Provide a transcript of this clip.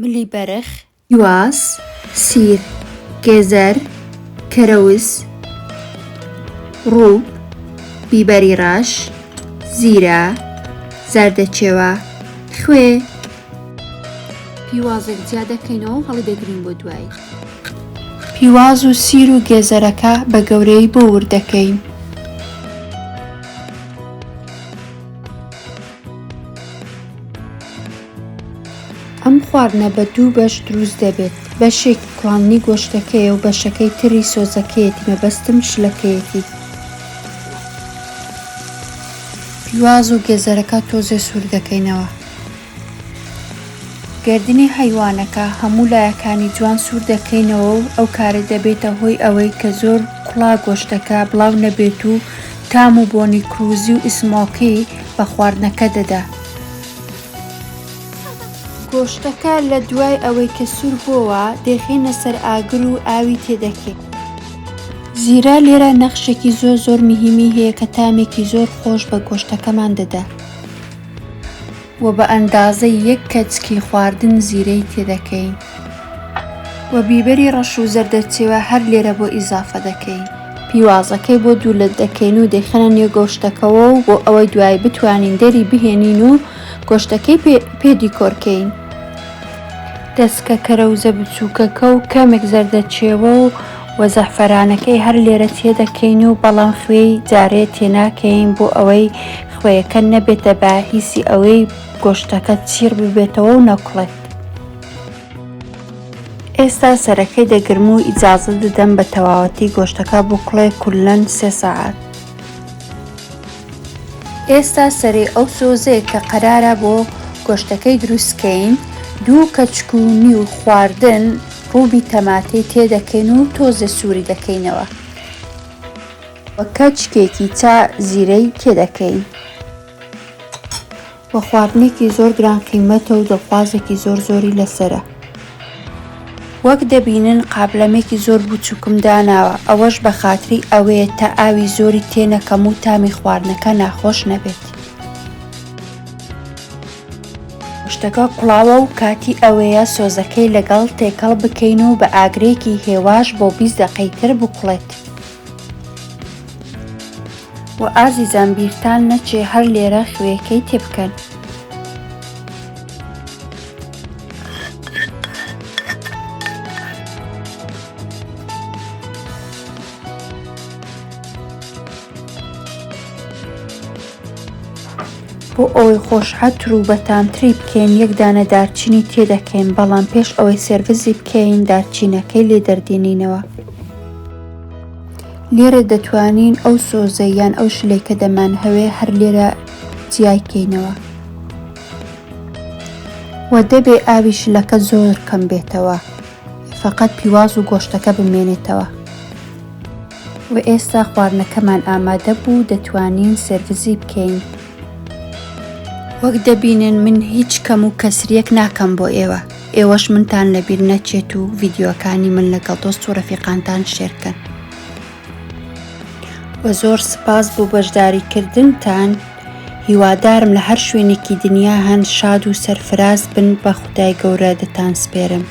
ملی بەرخ، پیواز، سیر، گێزەر، کەرەوز، ڕووب، بیبەری ڕەش، زیرە، زەردەچێوە، خوێ. پیوازێک جیا دەکەینەوە هەڵی دەگرین بۆ دوایی. پیواز و سیر و گێزەرەکە بە گەورەی بۆ ورد دەکەین. ئەم خواردنە بە دوو بەش دروست دەبێت. بەشێک کوڵاندنی گۆشتەکەیە و بەشەکەی تری سۆزەکەیەتی. مەبەستم شلەکەیەتی. پیواز و گێزەرەکە تۆزێ سوور دەکەینەوە. گردنی حەیوانەکە هەموو لایەکانی جوان سوور دەکەینەوە و ئەو کارە دەبێتە هۆی ئەوەی کە زۆر کوڵا گۆشتەکە بڵاو نەبێت و تام و بۆنی کروزی و ئیسمۆکی بە خواردنەکە دەدا. گۆشتەکە لە دوای ئەوەی کە سوور بووە دەخێنە سەر ئاگر و ئاوی تێدەکەین. زیرە لێرە نەخشێکی زۆر مهمی هەیە کە تامێکی زۆر خۆش بە گۆشتەکەمان دەدا. و بە ئەندازەی 1 کەچکی خواردن زیرەی تێدەکەین. و بیبەری ڕەش و زەردەچێوە هەر لێرە بۆ ئیزافە دەکەین. پیوازەکەی بۆ دوولت دەکەین و دەیخەنە نێو گۆشتەکەەوە و بۆ ئەوەی دوای بتوانین دەری بهێنین و گۆشتەکەی پێدیکۆرکەین. دەستکە کەرەوزە بچووکەکە و کەمێک زەردەچێوە و زەعفەرانەکەی هەر لێرە تێدەکەین و بەڵام خوێی جارێ تێناکەین بۆ ئەوەی خوێیەکە نەبێتە بە هیسی ئەوەی گۆشتەکە چیر ببێتەوە و نەکوڵێت. ئێستا سەرەکەی دەگرم و ئیجازە دەدەم بە تەواوەتی گۆشتەکە بکوڵێ کولەن 3 ساعات. ئێستا سەرێ ئەو سۆزەیە کە قەرارە بۆ گۆشتەکەی دروستکەین 2 کەچکونی و خواردن ڕووبی تەماتەی تێدەکەین و تۆزە سووری دەکەینەوە. وە کەچکێکی چا زیرەی تێدەکەین. وە خواردنێکی زۆر گران قیمەتە و دڵخوازێکی زۆری لەسەرە. وەک دەبینن قابلەمێکی زۆر بچووکم داناوە. ئەوەش بە خاتری ئەوەیە تا ئاوی زۆری تێنەکەم و تامی خواردنەکە ناخۆش نەبێت. گۆشتەکە قوڵاوە و کاتی ئەوەیە سۆزەکەی لەگەڵ تێکەڵ بکەین و بە ئاگرێکی هێواش بۆ 20 دقەی تر بکوڵێت. و ئازیزان بیرتان نەچێ هەر لێرە خوێیەکەی تێبکەن. بۆ ئەوەی خۆشحەتر و بەتامتری بکەین 1 دانە دارچینی تێدەکەین، بەڵام پێش ئەوەی سێرڤزی بکەین دارچینەکەی لێ دەردێنینەوە. لێرە دەتوانین ئەو سۆزە یان ئەو شلەی کە دەمان هەوێ هەر لێرە جیایکەینەوە. و دەبێ ئاوی شلەکە زۆر کەم بێتەوە، فەقەت پیواز و گۆشتەکە بمێنێتەوە. و ئێستا خواردنەکەمان ئامادە بوو، دەتوانین سێرڤزی بکەین. وەک دەبینن من هیچ کەم و کەسریەک ناکەم بۆ ئێوە. ئێوەش منتان لەبیر نەچێت و ڤیدیۆکانی من لەگەڵ دۆست و ڕەفیقانتان شێرکەن. و زۆر سپاس بۆ بەشداریکردنتان. هیوادارم لە هەر شوێنێکی دنیا هەن شاد و سەرفراز بن. بە خودای گەورە دەتان سپێرم.